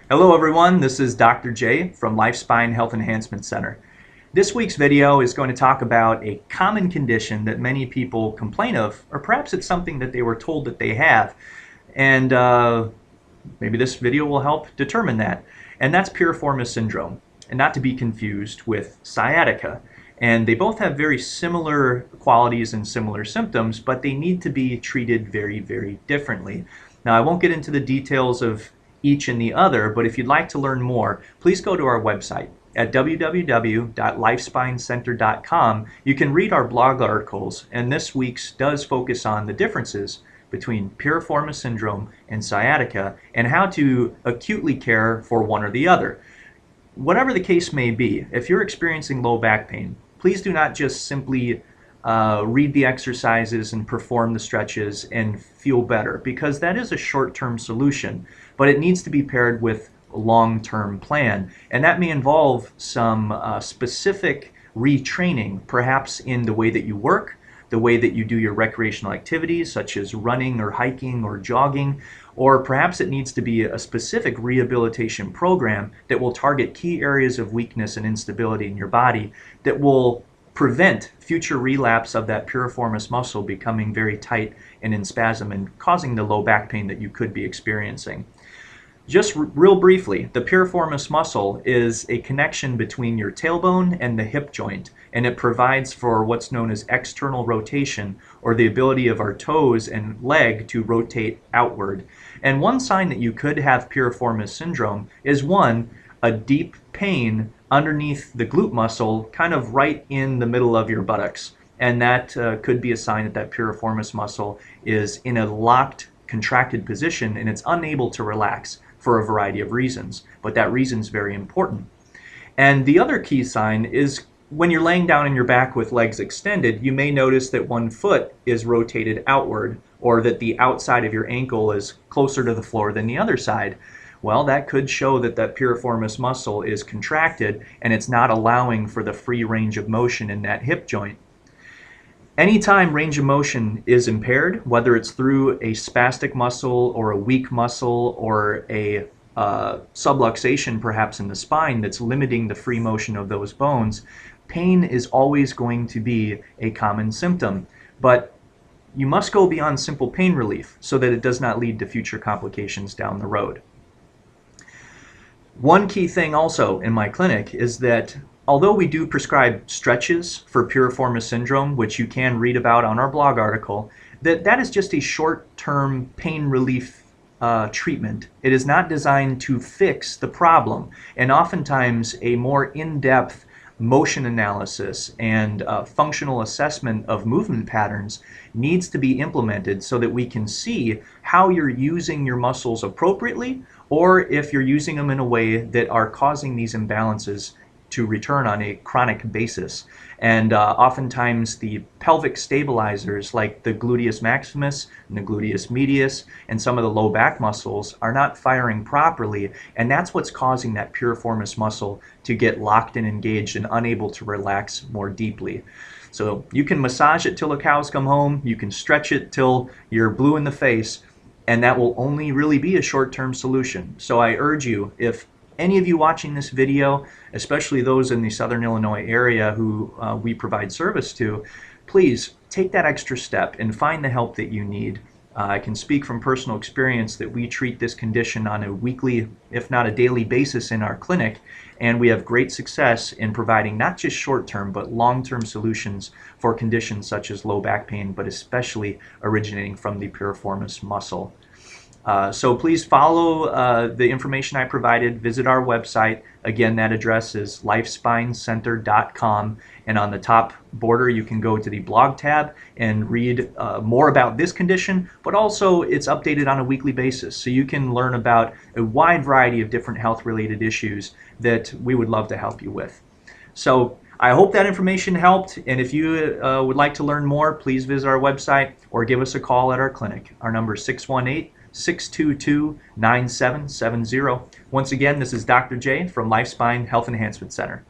Hello everyone, this is Dr. J from LifeSpine Health Enhancement Center. This week's video is going to talk about a common condition that many people complain of, or perhaps it's something that they were told that they have, and maybe this video will help determine that. And that's Piriformis Syndrome, and not to be confused with Sciatica. And they both have very similar qualities and similar symptoms, but they need to be treated very, very differently. Now, I won't get into the details of each and the other, but if you'd like to learn more, please go to our website at www.lifespinecenter.com. You can read our blog articles, and this week's does focus on the differences between Piriformis Syndrome and Sciatica and how to acutely care for one or the other. Whatever the case may be, if you're experiencing low back pain, please do not just simply read the exercises and perform the stretches and feel better, because that is a short-term solution, but it needs to be paired with a long-term plan, and that may involve some specific retraining, perhaps in the way that you work, the way that you do your recreational activities such as running or hiking or jogging, or perhaps it needs to be a specific rehabilitation program that will target key areas of weakness and instability in your body that will prevent future relapse of that piriformis muscle becoming very tight and in spasm and causing the low back pain that you could be experiencing. Just real briefly, the piriformis muscle is a connection between your tailbone and the hip joint, and it provides for what's known as external rotation, or the ability of our toes and leg to rotate outward. And one sign that you could have piriformis syndrome is a deep pain underneath the glute muscle, kind of right in the middle of your buttocks. And that could be a sign that that piriformis muscle is in a locked, contracted position and it's unable to relax for a variety of reasons. But that reason is very important. And the other key sign is when you're laying down on your back with legs extended, you may notice that one foot is rotated outward, or that the outside of your ankle is closer to the floor than the other side. Well, that could show that that piriformis muscle is contracted and it's not allowing for the free range of motion in that hip joint. Anytime range of motion is impaired, whether it's through a spastic muscle or a weak muscle or a subluxation perhaps in the spine that's limiting the free motion of those bones, pain is always going to be a common symptom. But you must go beyond simple pain relief so that it does not lead to future complications down the road. One key thing also in my clinic is that although we do prescribe stretches for Piriformis Syndrome, which you can read about on our blog article, that is just a short-term pain relief treatment. It is not designed to fix the problem, and oftentimes a more in-depth motion analysis and functional assessment of movement patterns needs to be implemented so that we can see how you're using your muscles appropriately, or if you're using them in a way that are causing these imbalances to return on a chronic basis. And oftentimes the pelvic stabilizers like the gluteus maximus and the gluteus medius and some of the low back muscles are not firing properly, and that's what's causing that piriformis muscle to get locked and engaged and unable to relax more deeply. So you can massage it till the cows come home, you can stretch it till you're blue in the face, and that will only really be a short-term solution. So I urge you, if any of you watching this video, especially those in the Southern Illinois area who we provide service to, please take that extra step and find the help that you need. I can speak from personal experience that we treat this condition on a weekly, if not a daily basis in our clinic, and we have great success in providing not just short-term but long-term solutions for conditions such as low back pain, but especially originating from the piriformis muscle. So please follow the information I provided. Visit our website. Again, that address is lifespinecenter.com, and on the top border you can go to the blog tab and read more about this condition, but also it's updated on a weekly basis, so you can learn about a wide variety of different health-related issues that we would love to help you with. So I hope that information helped, and if you would like to learn more, please visit our website or give us a call at our clinic. Our number is 618-622-9770. Once again, this is Dr. J from LifeSpine Health Enhancement Center.